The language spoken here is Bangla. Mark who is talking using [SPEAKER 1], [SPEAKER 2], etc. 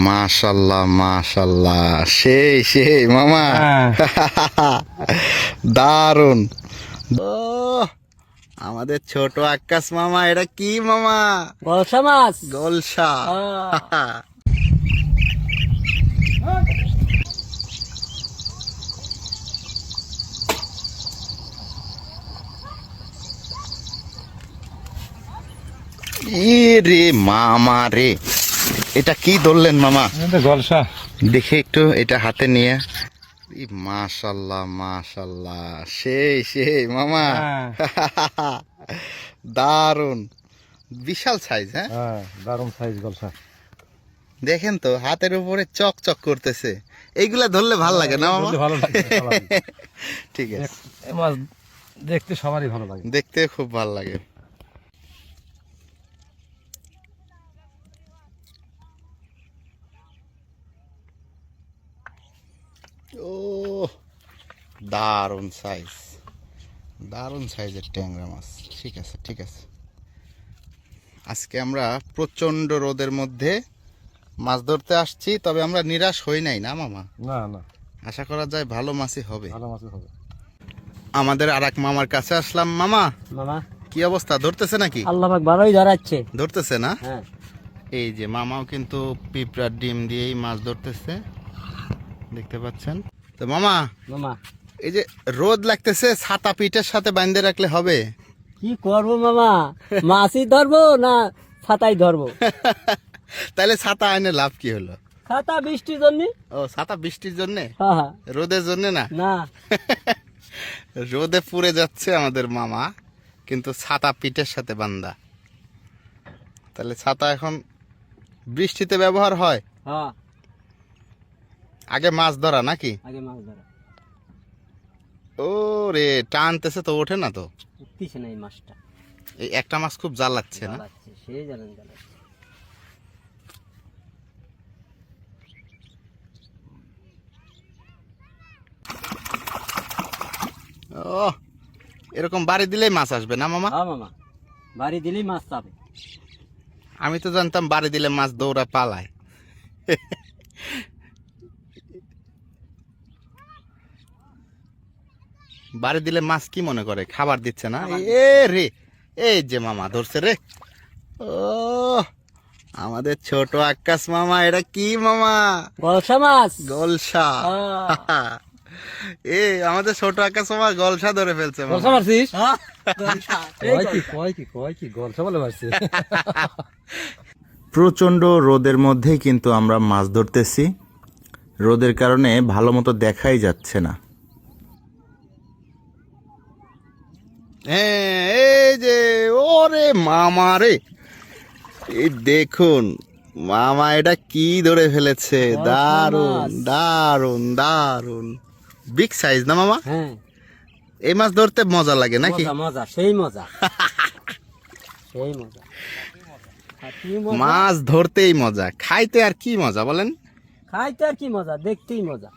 [SPEAKER 1] মাশাল্লাহ মাশাল্লাহ, সেই সেই মামা। দারুন। ও আমাদের ছোট আক্কাস মামা, এটা কি মামা?
[SPEAKER 2] গলসা মাছ।
[SPEAKER 1] গলসা। রে মামা রে, এটা কি ধরলেন মামা?
[SPEAKER 3] গলসা।
[SPEAKER 1] দেখে একটু এটা হাতে নিয়ে। মাশাল্লাহ মাশাল্লাহ, সেই সেই মামা। দারুন, বিশাল সাইজ। হ্যাঁ
[SPEAKER 3] দারুণ সাইজ গলসা।
[SPEAKER 1] দেখেন তো হাতের উপরে চক চক করতেছে। এইগুলা ধরলে ভাল লাগে না মামা?
[SPEAKER 3] ভালো লাগে।
[SPEAKER 1] ঠিক আছে,
[SPEAKER 3] এই মাছ দেখতে সবারই ভালো লাগে।
[SPEAKER 1] দেখতে খুব ভাল লাগে। ও দারুন সাইজ, দারুণ সাইজের ট্যাংরা মাছ। ঠিক আছে ঠিক আছে। আজকে আমরা প্রচন্ড রোদের মধ্যে মাছ ধরতে আসছি, তবে আমরা নিরাশ হই নাই না মামা?
[SPEAKER 3] না না,
[SPEAKER 1] আশা করা যায় ভালো মাছই হবে।
[SPEAKER 3] ভালো মাছই হবে।
[SPEAKER 1] আমাদের আর এক মামার কাছে আসলাম। মামা
[SPEAKER 2] মামা
[SPEAKER 1] কি অবস্থা, ধরতেছে নাকি?
[SPEAKER 2] আল্লাহ পাক ভালোই ধরাচ্ছে।
[SPEAKER 1] ধরতেছে না?
[SPEAKER 2] হ্যাঁ।
[SPEAKER 1] এই যে মামাও কিন্তু পিঁপড়ার ডিম দিয়েই মাছ ধরতেছে, দেখতে পাচ্ছেন তো মামা।
[SPEAKER 2] মামা
[SPEAKER 1] এই যে রোদ লাগতেছে, ছাতা পিঠের সাথে বাঁধে রাখলে হবে?
[SPEAKER 2] কি করবো মামা, মাছই ধরবো না ছাতাই ধরবো?
[SPEAKER 1] তাহলে ছাতা আইনে লাভ কি হলো?
[SPEAKER 2] ছাতা বৃষ্টির জন্য।
[SPEAKER 1] ও ছাতা বৃষ্টির জন্য,
[SPEAKER 2] হ্যাঁ
[SPEAKER 1] রোদের জন্য না?
[SPEAKER 2] না।
[SPEAKER 1] রোদে পুড়ে যাচ্ছে আমাদের মামা, কিন্তু ছাতা পিঠের সাথে বান্ধা। তাহলে ছাতা এখন বৃষ্টিতে ব্যবহার হয়।
[SPEAKER 2] হ্যাঁ,
[SPEAKER 1] আগে মাছ ধরা নাকি?
[SPEAKER 2] আগে মাছ ধরা।
[SPEAKER 1] ও রে, টানতেছে তো, ওঠে না তো।
[SPEAKER 2] উঠতেছে না এই মাছটা।
[SPEAKER 1] এই একটা মাছ খুব জ্বালাচ্ছে না?
[SPEAKER 2] জ্বালাচ্ছে, সে জানেন জ্বালাচ্ছে।
[SPEAKER 1] ও এরকম বাড়ি দিলেই মাছ আসবে না মামা?
[SPEAKER 2] হ্যাঁ মামা, বাড়ি দিলেই মাছ পাবে।
[SPEAKER 1] আমি তো জানতাম বাড়ি দিলে মাছ দৌড়া পালায়। বাড়ি দিলে মাছ কি মনে করে, খাবার দিচ্ছে না? এ রে, এই যে মামা ধরছে রে। ও আমাদের ছোট আক্কাস মামা, এটা কি মামা?
[SPEAKER 2] গলসা মাছ।
[SPEAKER 1] গলসা। এ আমাদের ছোট আক্কাস মামা গলসা ধরে ফেলছে মামা।
[SPEAKER 3] গলসা মারছিস?
[SPEAKER 2] কয়
[SPEAKER 3] কি গলসা বলে মারছে।
[SPEAKER 1] প্রচন্ড রোদের মধ্যেই কিন্তু আমরা মাছ ধরতেছি। রোদের কারণে ভালো মতো দেখাই যাচ্ছে না। হ্যাঁ এই যে, ওরে মামা রে, এই দেখুন মামা, এটা কি ধরে ফেলেছে। দারুন দারুন দারুন, বিগ সাইজ না মামা?
[SPEAKER 2] হ্যাঁ,
[SPEAKER 1] এই মাছ ধরতে মজা লাগে নাকি?
[SPEAKER 2] মজা মজা, সেই মজা। সেই মজা। আর কি মজা?
[SPEAKER 1] মাছ ধরতেই মজা, খাইতে আর কি মজা বলেন?
[SPEAKER 2] খাইতে আর কি মজা, দেখতেই মজা।